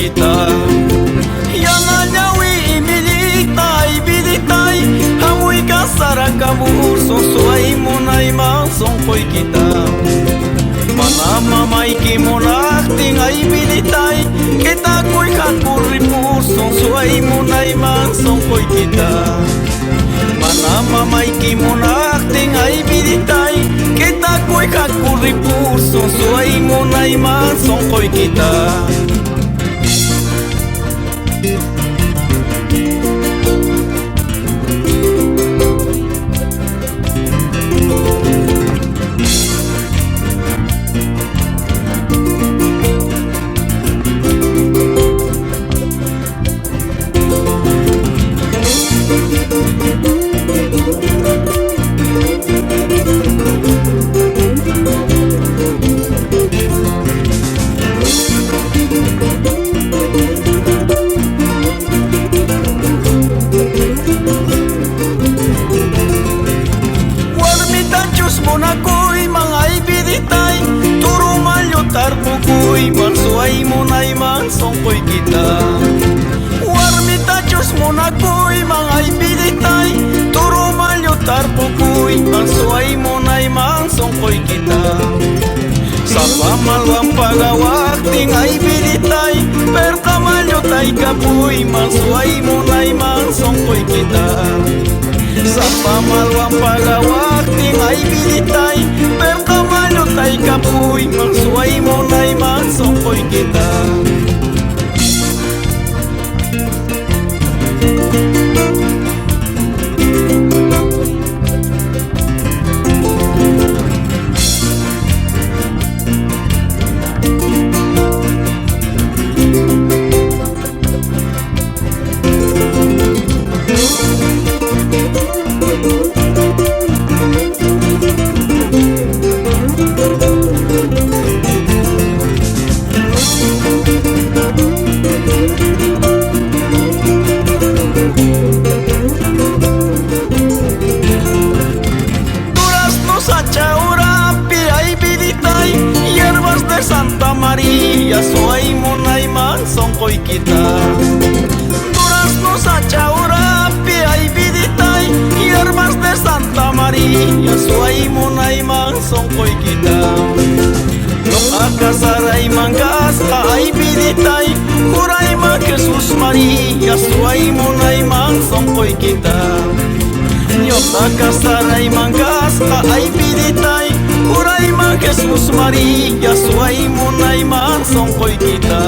kita. Yanganyawi imilitay biditay, hamoy kasara kabur susuay mo na'y masongkoy kita. Manamamay kimonak tingay biditay, kita ko'y kakuripur susuay mo na'y masongkoy kita. Manamamay kimonak tingay biditay, kita ko'y kakuripur susuay mo na'y masongkoy kita. Mansuay mo na'y mansongkoy kita. Warmita Diyos mo na ko'y mga ibinitay, turo malyotar po ko'y mansuay mo na'y mansongkoy kita. Sa pamalwang pagawak tingay binitay, per kamalyotay ka po'y mansuay mo na'y mansongkoy kita. Sa pamalwang pagawak tingay binitay, per kamalyotay ka po'y mansuay mo na'y mansongkoy kita. Santa Maria, suay mo na'y mansongkoy kita. Durazno sa Chaurapi ay biditay, hierbas de Santa Maria, suay mo na'y mansongkoy kita. Nung akasaray manggas ay biditay, kuray ma Jesus Maria, suay mo na'y mansongkoy kita. Nung akasaray manggas ay biditay, kuray ma Jesus Maria, suay mo na'y mansongkoy kita.